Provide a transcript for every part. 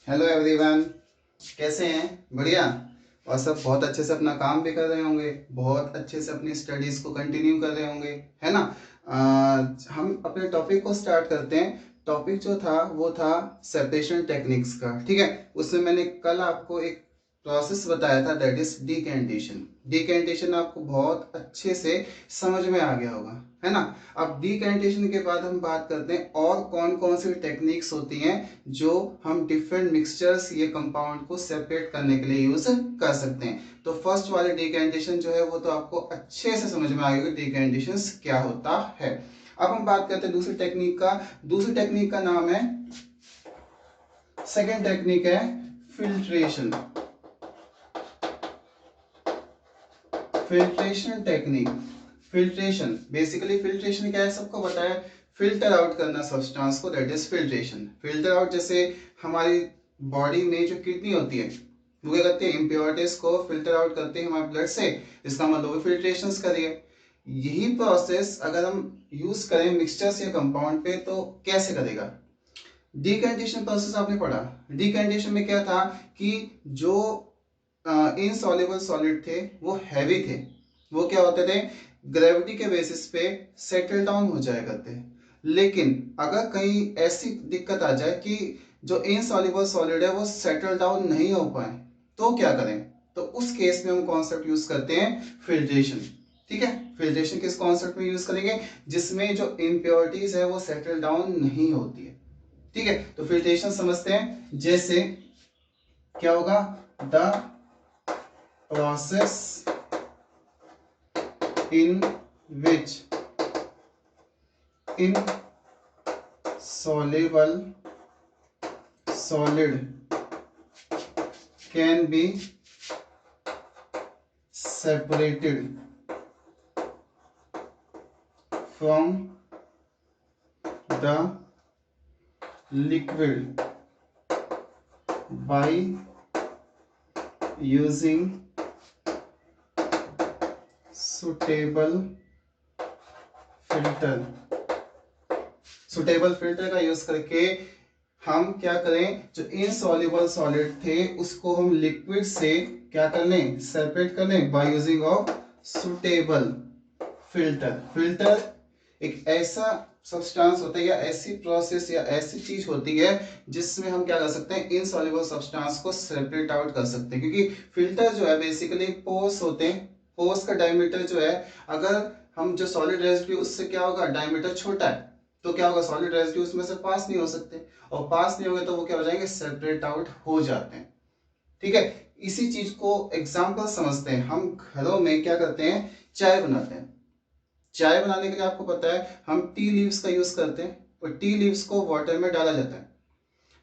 Hello everyone, कैसे हैं? बढ़िया। और सब बहुत अच्छे से अपना काम भी कर रहे होंगे, बहुत अच्छे से अपनी स्टडीज को कंटिन्यू कर रहे होंगे, है ना? हम अपने टॉपिक को स्टार्ट करते हैं। टॉपिक जो था वो था सेपरेशन टेक्निक्स का, ठीक है। उसमें मैंने कल आपको एक प्रोसेस बताया था, दैट इज डिकेंटेशन। डिकेंटेशन आपको बहुत अच्छे से समझ में आ गया होगा, है ना? अब डिकेंटेशन के बाद हम बात करते हैं और कौन कौन सी टेक्निक्स होती हैं जो हम डिफरेंट मिक्सचर्स ये कंपाउंड को सेपरेट करने के लिए यूज कर सकते हैं। तो फर्स्ट वाले डिकेंटेशन जो है वो तो आपको अच्छे से समझ में आ गया कि डिकेंटेशन क्या होता है। अब हम बात करते हैं दूसरी टेक्निक का। दूसरी टेक्निक का नाम है, सेकेंड टेक्निक है filtration. Filtration technique. Filtration, basically filtration क्या है सबको पता है, फिल्टर आउट करना सब्सटेंस को, that is filtration. Filter out, जैसे हमारी बॉडी में जो किडनी होती है वो क्या करती है, इम्प्योरिटीज को फिल्टर आउट करते हैं हमारे ब्लड से, इसका मतलब फिल्ट्रेशन करिए। यही प्रोसेस अगर हम यूज करें मिक्सचर्स या कंपाउंड पे तो कैसे करेगा? डिकैंटेशन प्रोसेस आपने पढ़ा। डिकैंटेशन में क्या था कि जो इनसॉल्युबल सॉलिड थे वो हैवी थे, वो क्या होते थे, ग्रेविटी के बेसिस पे सेटल डाउन हो जाया करते। लेकिन अगर कहीं ऐसी दिक्कत आ जाए कि जो इनसॉल्युबल सॉलिड है वो सेटल डाउन नहीं हो पाए, तो क्या करें? तो उस केस में हम कॉन्सेप्ट यूज करते हैं फिल्ट्रेशन। ठीक है, फिल्ट्रेशन किस कॉन्सेप्ट में यूज करेंगे? जिसमें जो इम्प्योरिटीज है वो सेटल डाउन नहीं होती है। ठीक है, तो फिल्ट्रेशन समझते हैं। जैसे क्या होगा, the process in which insoluble solid can be separated from the liquid by using suitable filter। Suitable filter का यूज करके हम क्या करें, जो इनसॉल्युबल सॉलिड थे उसको हम लिक्विड से क्या कर लें, सेपरेट कर लें by using of suitable filter. Filter एक ऐसा सब्सटेंस होता है या ऐसी प्रोसेस या ऐसी चीज होती है जिसमें हम क्या कर सकते हैं, इनसॉल्युबल सब्सटेंस को सेपरेट आउट कर सकते हैं। क्योंकि फिल्टर जो है बेसिकली पोर्स होते हैं, पोर्स का डायमीटर जो है, अगर हम जो सॉलिड रेजिड्यू उससे क्या होगा, डायमीटर छोटा है, तो क्या होगा, सॉलिड रेजिड्यू उसमें से पास नहीं हो सकते, और पास नहीं होंगे तो वो क्या हो जाएंगे, सेपरेट आउट हो जाते हैं। ठीक है, इसी चीज को एग्जाम्पल समझते हैं। हम घरों में क्या करते हैं, चाय बनाते हैं। चाय बनाने के लिए आपको पता है हम टी लीव्स का यूज करते हैं, और टी लीव्स को वाटर में डाला जाता है,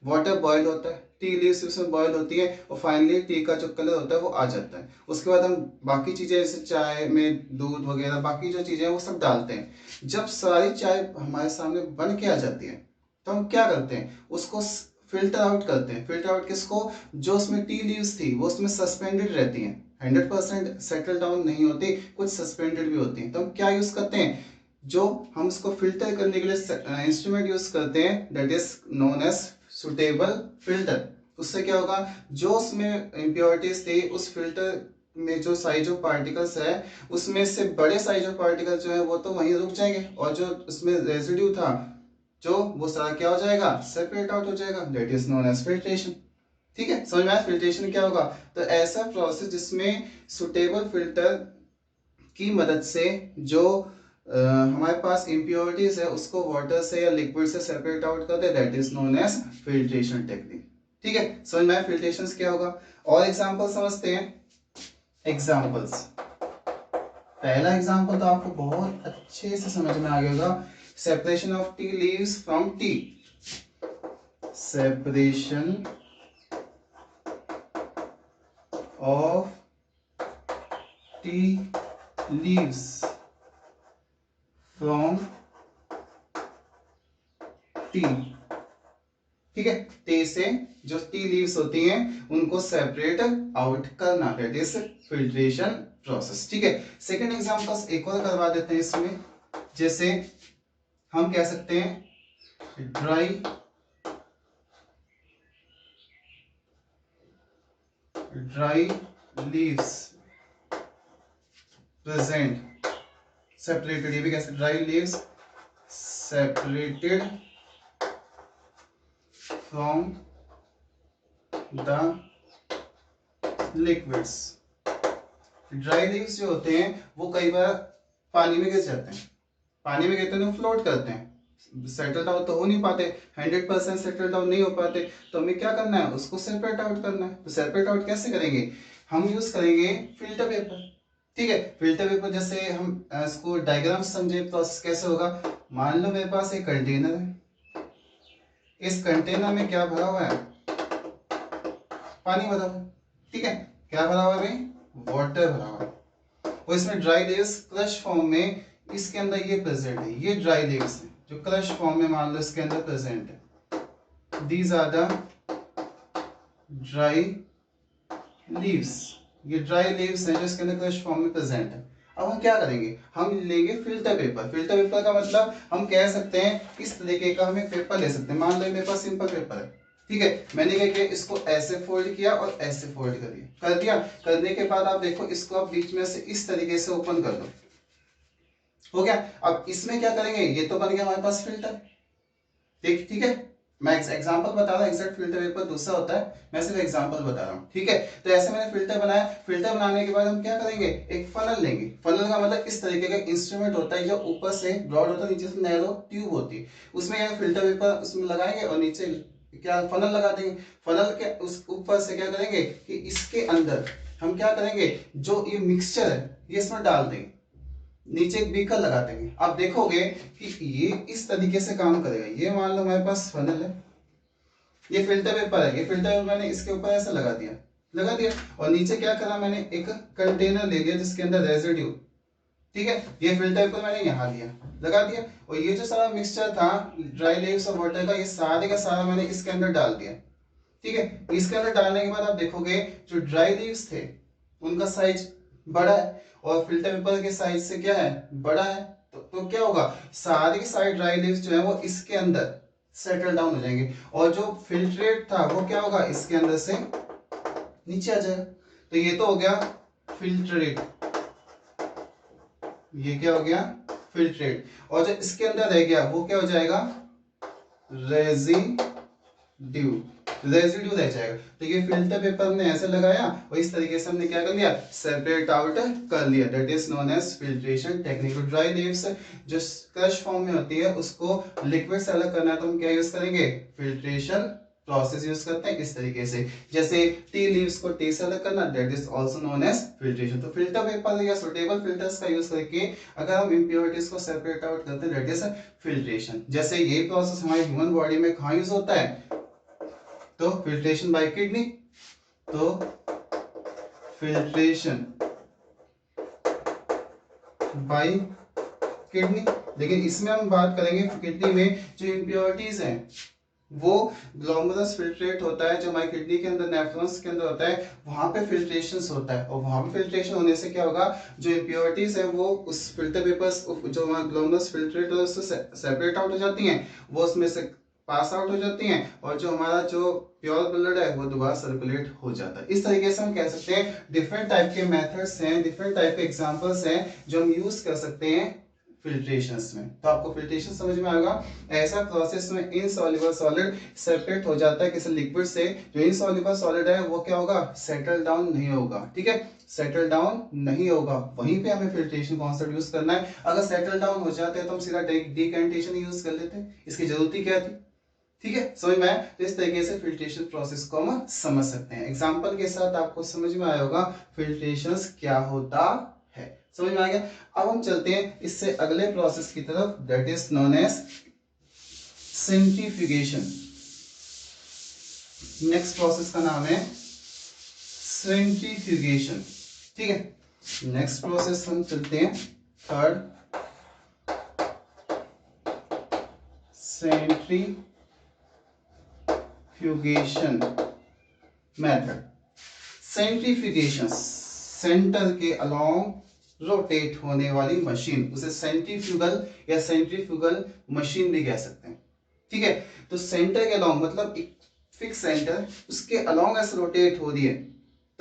वाटर बॉयल होता है, टी लीव्स उसमें बॉयल होती है, और फाइनली टी का जो कलर होता है वो आ जाता है। उसके बाद हम बाकी चीजें जैसे चाय में दूध वगैरह बाकी जो चीजें हैं वो सब डालते हैं। जब सारी चाय हमारे सामने बन के आ जाती है तो हम क्या करते हैं, उसको फिल्टर आउट करते हैं। फिल्टर आउट किसको, जो उसमें टी लीव्स थी वो उसमें सस्पेंडेड रहती हैं, 100% सेटल डाउन नहीं होती, कुछ सस्पेंडेड भी होती हैं। तो हम क्या यूज करते हैं, जो हम इसको फिल्टर करने के लिए इंस्ट्रूमेंट यूज करते हैं, that is known as suitable filter. उससे क्या होगा, जो उसमें इम्प्योरिटीज थी उस फिल्टर में जो साइज ऑफ पार्टिकल्स है उसमें से बड़े साइज ऑफ पार्टिकल जो है वो तो वहीं रुक जाएंगे, और जो उसमें रेजिड्यू था जो वो सारा क्या हो जाएगा, सेपरेट आउट हो जाएगा, that is known as filtration. ठीक है, समझ में आया फिल्ट्रेशन क्या होगा? तो ऐसा प्रोसेस जिसमें सुटेबल फिल्टर की मदद से जो हमारे पास इम्प्योरिटीज है उसको वाटर से या लिक्विड से सेपरेट आउट कर दे, that is known as filtration technique. ठीक है, समझ में आया फिल्ट्रेशन क्या होगा? और एग्जांपल समझते हैं। एग्जांपल्स, पहला एग्जांपल तो आपको बहुत अच्छे से समझ में आ गया होगा, separation of tea leaves from T. Separation of tea leaves from T. ठीक है, टे से जो टी लीव्स होती हैं उनको सेपरेट आउट करना, दैट इज फिल्ट्रेशन प्रोसेस। ठीक है, सेकंड एग्जांपल्स एक और करवा देते हैं इसमें। जैसे हम कह सकते हैं dry dry leaves present separated, ये भी कैसे, dry leaves separated from the liquids. Dry leaves जो होते हैं वो कई बार पानी में गिर जाते हैं, पानी में गिरते हैं, फ्लोट करते हैं, सेटल डाउन तो हो नहीं पाते, 100% सेटल डाउन नहीं हो पाते, तो हमें क्या करना है, उसको सेपरेट आउट करना है। तो सेपरेट आउट कैसे करेंगे, हम यूज करेंगे फिल्टर पेपर। ठीक है, फिल्टर पेपर जैसे हम इसको डायग्राम समझे, प्रोसेस कैसे होगा। मान लो मेरे पास एक कंटेनर है, इस कंटेनर में क्या भरा हुआ है, पानी भरा हुआ है। ठीक है, क्या भरा हुआ है भाई, वाटर भरा हुआ है। और इसमें ड्राई लीव्स क्रश फॉर्म में इसके अंदर ये प्रेजेंट है, ये ड्राई लीव्स है जो क्रश फॉर्म में मान लो इसके अंदर प्रेजेंट है। These are the dry leaves, ये ड्राई लीव्स हैं जो इसके अंदर क्रश फॉर्म में प्रेजेंट है। अब हम क्या करेंगे, हम लेंगे फिल्टर पेपर। फिल्टर पेपर का मतलब हम कह सकते हैं इस तरीके का हम एक पेपर ले सकते हैं। मान लो मेरे पास सिंपल पेपर है, ठीक है, मैंने क्या किया, इसको ऐसे फोल्ड किया और ऐसे फोल्ड कर दिया। करने के बाद आप देखो, इसको आप बीच में से इस तरीके से ओपन कर दो, हो गया। अब इसमें क्या करेंगे, ये तो बन गया हमारे पास फिल्टर। ठीक है, मैं एग्जांपल बता रहा हूँ, एग्जैक्ट फिल्टर पेपर दूसरा होता है, मैं सिर्फ एग्जांपल बता रहा हूँ। ठीक है, तो ऐसे मैंने फिल्टर बनाया। फिल्टर बनाने के बाद हम क्या करेंगे, एक फनल लेंगे। फनल का मतलब इस तरीके का इंस्ट्रूमेंट होता है जो ऊपर से ब्रॉड होता है, नीचे से नैरो ट्यूब होती है, उसमें क्या फिल्टर पेपर उसमें लगाएंगे और नीचे क्या फनल लगा देंगे। फनल के उस ऊपर से क्या करेंगे कि इसके अंदर हम क्या करेंगे, जो ये मिक्सचर है ये इसमें डाल देंगे, नीचे एक बीकर लगा देंगे। आप देखोगे कि ये इस तरीके से काम करेगा। ये मान लो हमारे पास फनल है, ये फिल्टर पेपर है, ये फिल्टर पेपर मैंने इसके ऊपर ऐसा लगा दिया और नीचे क्या करा, मैंने एक कंटेनर ले लिया जिसके अंदर रेजिड्यू। ठीक है, ये फिल्टर पेपर मैंने यहाँ लिया, लगा दिया, और ये जो सारा मिक्सचर था ड्राई लीव्स और वाटर का, ये सारे का सारा मैंने इसके अंदर डाल दिया। ठीक है, इसके अंदर डालने के बाद आप देखोगे जो ड्राई लीव्स थे उनका साइज बड़ा है और फिल्टर पेपर के साइज से क्या है, बड़ा है। तो क्या होगा, सारे के सारे ड्राई लीव्स जो है वो इसके अंदर सेटल डाउन हो जाएंगे और जो फिल्ट्रेट था वो क्या होगा, इसके अंदर से नीचे आ जाएगा। तो ये तो हो गया फिल्ट्रेट, ये क्या हो गया, फिल्ट्रेट। और जो इसके अंदर रह गया वो क्या हो जाएगा, रेजिड्यू रह जाएगा। तो ये फिल्टर पेपर हमने ऐसे लगाया और इस तरीके से हमने क्या कर लिया, सेपरेट आउट कर लिया। That is known as filtration technique. Dry leaves जो क्रश फॉर्म में होती है उसको लिक्विड से अलग करना है तो हम क्या यूज करेंगे, फिल्ट्रेशन प्रोसेस यूज करते हैं इस तरीके से। जैसे टी लीव्स को टी से अलग करना, that is also known as filtration. तो फिल्टर पेपर या सुटेबल फिल्टर्स का यूज करके अगर हम इंप्योरिटीज को सेपरेट आउट करते हैं, दैट इज फिल्ट्रेशन। जैसे ये प्रोसेस हमारी ह्यूमन बॉडी में कहाँ यूज होता है, तो फिल्ट्रेशन बाय किडनी, तो फिल्ट्रेशन बाय किडनी। लेकिन इसमें हम बात करेंगे किडनी में जो इम्प्योरिटीज हैं वो ग्लोमेरुलस फिल्ट्रेट होता है जो हमारी किडनी के अंदर नेफ्रॉन्स के अंदर होता है, वहां पे फिल्ट्रेशन होता है। और वहां पे फिल्ट्रेशन होने से क्या होगा, जो इम्प्योरिटीज है वो उस फिल्टर पेपर्स जो हमारा ग्लोमेरुलस फिल्ट्रेट है उससे सेपरेट आउट हो जाती हैं, वो उसमें से पास आउट हो जाती हैं और जो हमारा जो प्योर ब्लड है वो दोबारा सर्कुलेट हो जाता है। इस तरीके से हम कह सकते हैं डिफरेंट टाइप के मेथड्स हैं, डिफरेंट टाइप के एग्जांपल्स हैं जो हम यूज कर सकते हैं फिल्ट्रेशंस में। तो आपको फिल्ट्रेशन समझ में आएगा, ऐसा प्रोसेस में इनसॉल्युबल सॉलिड सेपरेट हो जाता है किसी लिक्विड से। जो इनसॉल्युबल सॉलिड है वो क्या होगा, सेटल डाउन नहीं होगा। ठीक है, सेटल डाउन नहीं होगा, वहीं पे हमें फिल्ट्रेशन कॉन्सेप्ट यूज करना है। अगर सेटल डाउन हो जाते हैं तो हम सीधा डिकैंटेशन यूज कर लेते हैं, इसकी जरूरत ही क्या थी। ठीक है, समझ में आया। तो इस तरीके से फिल्ट्रेशन प्रोसेस को हम समझ सकते हैं। एग्जांपल के साथ आपको समझ में आया होगा फिल्ट्रेशन क्या होता है, समझ में आ गया। अब हम चलते हैं इससे अगले प्रोसेस की तरफ, that is known as centrifugation. Next process का नाम है सेंट्रीफ्यूगेशन। ठीक है, नेक्स्ट प्रोसेस हम चलते हैं third, centrifugation method. Centrifugation, centre के अलोंग रोटेट होने वाली मशीन, उसे सेंट्रीफ्यूगल या सेंट्रीफ्यूगल मशीन भी कह सकते हैं। ठीक है, तो सेंटर के अलोंग मतलब एक फिक्स सेंटर, उसके अलोंग ऐसे रोटेट हो रही है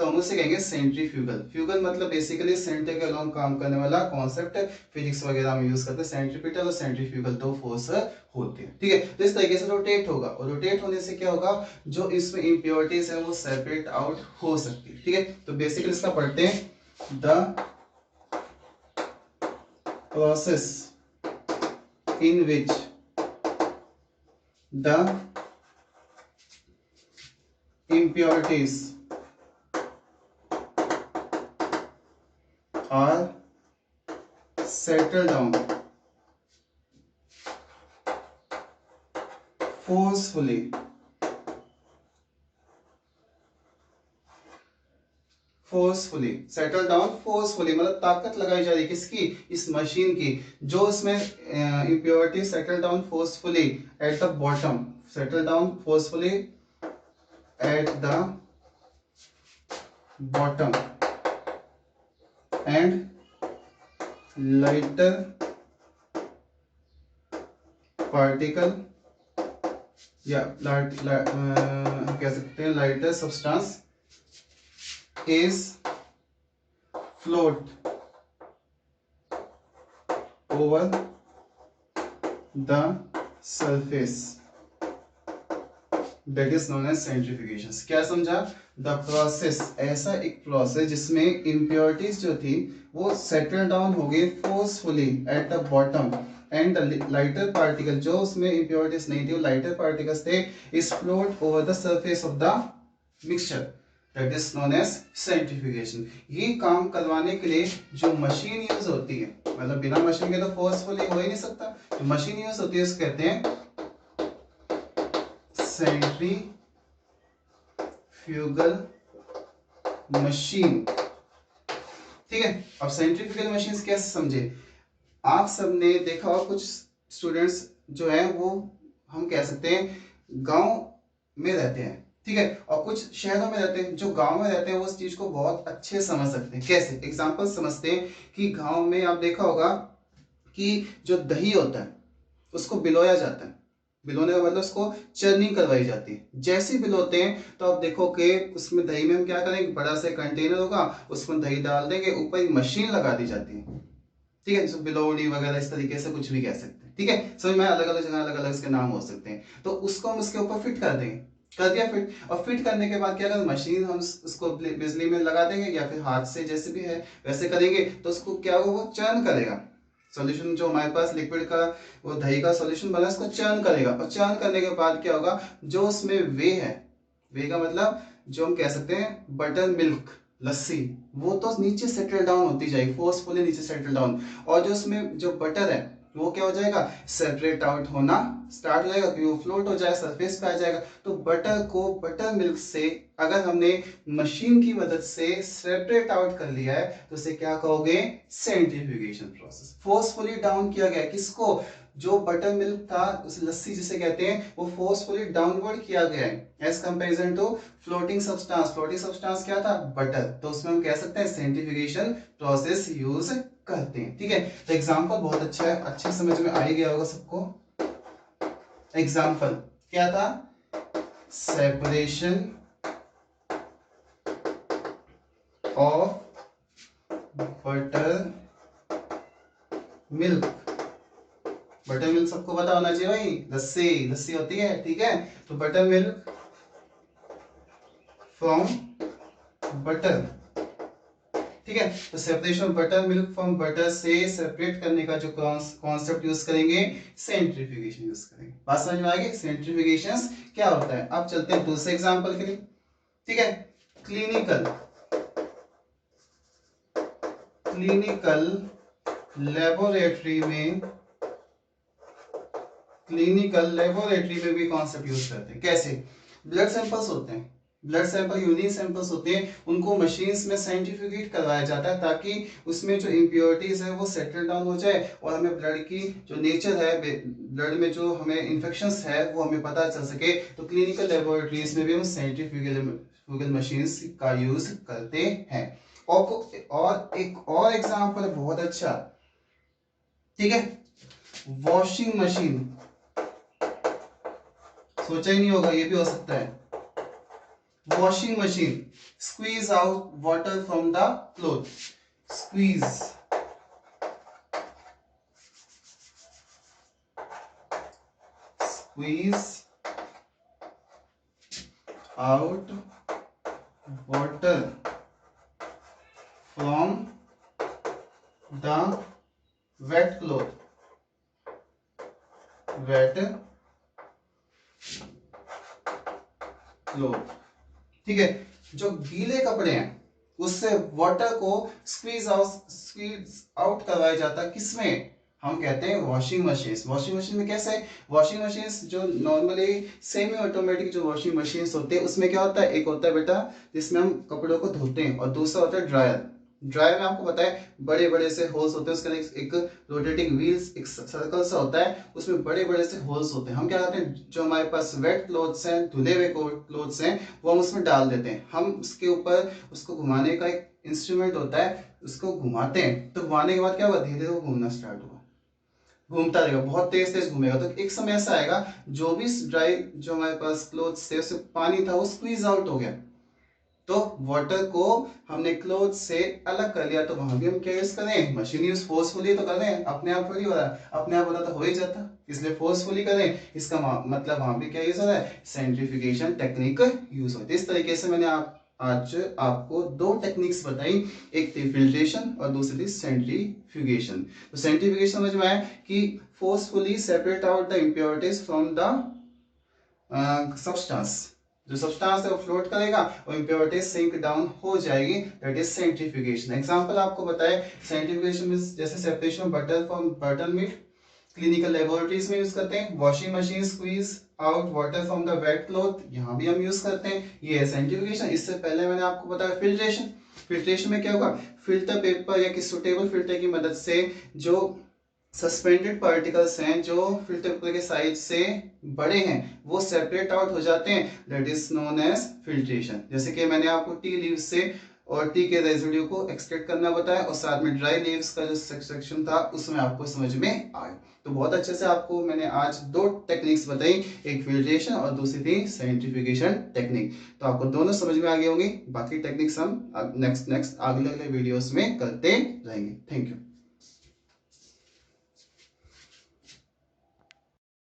तो हम उसे कहेंगे सेंट्रीफ्यूगल। फ्यूगल मतलब बेसिकली सेंटर के अलोंग काम करने वाला कॉन्सेप्ट, फिजिक्स वगैरह में यूज करते हैं। सेंट्रीपिटल और सेंट्रीफ्यूगल दो फोर्स होते हैं, ठीक है। तो इस तरीके से रोटेट होगा, और रोटेट होने से क्या होगा, जो इसमें इम्प्योरिटीज है वो सेपरेट आउट हो सकती है, ठीक है। तो बेसिकली इसका पढ़ते हैं, the process in which the impurities are settled down forcefully settle down forcefully मतलब ताकत लगाई जा रही है किसकी, इस मशीन की, जो इसमें impurity settle down forcefully at the bottom, settle down forcefully at the bottom and lighter particle या कह सकते हैं lighter substance is float over the surface, that is known as centrifugation। क्या समझा, द प्रोसेस, ऐसा एक प्रोसेस जिसमें impurities जो थी वो सेटल डाउन हो गई forcefully at the bottom and lighter particle, जो उसमें इम्प्योरिटीज नहीं थी वो लाइटर पार्टिकल्स थे, is float over the surface of the mixture, that is known as centrifugation. ये काम करवाने के लिए जो मशीन यूज होती है, मतलब बिना मशीन के तो फोर्सफुली हो ही नहीं सकता, जो मशीन यूज होती है उसको कहते हैं सेंट्रीफ्यूगल मशीन, ठीक है। अब सेंट्रीफ्यूगल मशीन कैसे समझे, आप सबने देखा होगा कुछ स्टूडेंट्स जो है वो हम कह सकते हैं गांव में रहते हैं, ठीक है, और कुछ शहरों में रहते हैं। जो गांव में रहते हैं वो उस चीज को बहुत अच्छे समझ सकते हैं। कैसे, एग्जांपल समझते हैं कि गांव में आप देखा होगा कि जो दही होता है उसको बिलोया जाता है, बिलोने का मतलब उसको चर्निंग करवाई जाती है। जैसे ही बिलोते हैं तो आप देखो कि उसमें दही में हम क्या करेंगे, बड़ा सा कंटेनर होगा, उसमें दही डाल देंगे, ऊपर एक मशीन लगा दी जाती है, ठीक है, जिसको बिलोनी वगैरह इस तरीके से कुछ भी कह सकते हैं, ठीक है। समझ में, अलग अलग जगह अलग अलग इसके नाम हो सकते हैं। तो उसको हम उसके ऊपर फिट कर देंगे, कर दिया फिट, और फिट करने के बाद क्या करें, मशीन हम उसको बिजली में लगा देंगे या फिर हाथ से जैसे भी है वैसे करेंगे, तो उसको क्या होगा, वो चर्न करेगा। सॉल्यूशन जो हमारे पास लिक्विड का वो दही का सॉल्यूशन बना उसको चर्न करेगा, और चर्न करने के बाद क्या होगा, जो उसमें वे है, वे का मतलब जो हम कह सकते हैं बटर मिल्क, लस्सी, वो तो नीचे सेटल डाउन होती जाएगी, फोर्सफुली नीचे सेटल डाउन, और जो उसमें जो बटर है वो क्या हो जाएगा, सेपरेट आउट होना स्टार्ट हो जाएगा, क्योंकि वो फ्लोट हो जाएगा, सरफेस पे आ जाएगा। तो बटर को बटर मिल्क से अगर हमने मशीन की मदद से सेपरेट आउट कर लिया है तो उसे क्या कहोगे, सेंट्रीफ्यूगेशन प्रोसेस। फोर्सफुली डाउन किया गया किसको, जो बटर मिल्क था, उस लस्सी जिसे कहते हैं, वो फोर्सफुली डाउनवर्ड किया गया है as comparison to floating substance. Floating substance क्या था, बटर, तो उसमें हम कह सकते हैं सेंट्रीफ्यूगेशन प्रोसेस यूज करते हैं, ठीक है। तो एग्जांपल बहुत अच्छा है, अच्छे समझ में आ ही गया होगा सबको। एग्जांपल क्या था, separation of butter milk, butter milk सबको पता होना चाहिए भाई, लस्सी, लस्सी होती है, ठीक है। तो बटर मिल्क फ्रॉम बटर, ठीक है। तो separation of butter milk from butter से सेपरेट करने का जो कॉन्सेप्ट यूज करेंगे, सेंट्रीफ्यूगेशन यूज करेंगे। बात समझ में आ गई, सेंट्रीफ्यूगेशन क्या होता है। अब चलते हैं दूसरे एग्जांपल के लिए, ठीक है। क्लिनिकल क्लिनिकल लेबोरेटरी में, क्लिनिकल लेबोरेटरी में भी कॉन्सेप्ट यूज करते हैं। कैसे, ब्लड सैंपल्स होते हैं, ब्लड सैंपल यूरिन सैंपल्स होते हैं, उनको मशीन्स में साइंटिफिकेट करवाया जाता है ताकि उसमें जो इम्प्योरिटीज है वो सेटल डाउन हो जाए, और हमें ब्लड की जो नेचर है, ब्लड में जो हमें इन्फेक्शंस है वो हमें पता चल सके। तो क्लिनिकल लेबोरेटरीज में भी हम सेंट्रीफ्यूगल मशीन्स का यूज करते हैं। और एक और एग्जांपल बहुत अच्छा, ठीक है, वॉशिंग मशीन, सोचा ही नहीं होगा ये भी हो सकता है। washing machine, squeeze out water from the cloth, squeeze out water from the wet cloth, ठीक है। जो गीले कपड़े हैं उससे वाटर को स्क्वीज आउट करवाया जाता है, किसमें? हम कहते हैं वॉशिंग मशीन। वॉशिंग मशीन में कैसे? वॉशिंग मशीन जो नॉर्मली सेमी ऑटोमेटिक जो वॉशिंग मशीन होते हैं उसमें क्या होता है, एक होता है बेटा जिसमें हम कपड़ों को धोते हैं, और दूसरा होता है ड्रायर। ड्रायर में आपको पता है बड़े बड़े से होल्स होते हैं, उसके अंदर एक रोटेटिंग व्हील्स, एक सर्कल सा होता है, उसमें बड़े बड़े से होल्स होते हैं। हम क्या करते हैं, जो हमारे पास वेट क्लोथ्स हैं, धुले हुए क्लोथ्स हैं, वो हम उसमें डाल देते हैं। हम उसके ऊपर उसको घुमाने का एक इंस्ट्रूमेंट होता है, उसको घुमाते हैं, तो घुमाने के बाद क्या होगा, धीरे धीरे वो घूमना स्टार्ट होगा, घूमता रहेगा, बहुत तेज तेज घूमेगा। तो एक समय ऐसा आएगा जो भी ड्राई जो हमारे पास क्लोथ्स थे उससे पानी था वो स्क्वीज आउट हो गया, तो वाटर को हमने क्लोथ से अलग कर लिया। तो वहां भी हम क्या यूज करें, मशीन यूज फोर्सफुली तो करें, अपने आप थोड़ी हो रहा है, अपने आप होता तो हो ही जाता, इसलिए फोर्सफुली करें। इसका मतलब वहां भी क्या यूज हो रहा है, सेंट्रीफ्यूगेशन टेक्निक यूज होती है। इस तरीके से मैंने आज आपको दो टेक्निक्स बताई, एक थी फिल्ट्रेशन और दूसरी थी सेंट्रीफ्यूगेशन। तो सेंट्रीफ्यूगेशन समझ में आया कि forcefully separate out the impurities from the substance, जो सब्सटेंस है वो फ्लोट करेगा और इम्प्योरिटीज सिंक डाउन हो जाएगी, दैट इज सेंट्रीफ्यूगेशन। एग्जांपल आपको बताए, सेंट्रीफ्यूगेशन में जैसे separation of butter from butter milk clinical laboratories में यूज करते हैं, washing machine squeeze out water from the wet cloth यहाँ भी हम यूज करते हैं, ये है सेंट्रीफ्यूगेशन। इससे पहले मैंने आपको बताया फिल्ट्रेशन। फिल्ट्रेशन में क्या होगा, फिल्टर पेपर या किसी सुटेबल फिल्टर की मदद से जो सस्पेंडेड पार्टिकल्स हैं जो फिल्टर पेपर के साइज से बड़े हैं वो सेपरेट आउट हो जाते हैं, that is known as filtration. जैसे कि मैंने आपको टी लीव्स से और टी के रेजिड्यू को एक्सट्रैक्ट करना बताया, और साथ में ड्राई लीव्स का जो सेक्शन था उसमें आपको समझ में आया। तो बहुत अच्छे से आपको मैंने आज दो टेक्निक्स बताई, एक फिल्ट्रेशन और दूसरी थी सेंट्रीफ्यूगेशन टेक्निक। तो आपको दोनों समझ में आ गई होंगी, बाकी टेक्निक्स हम नेक्स्ट अगले वीडियोस में करते रहेंगे। Thank you.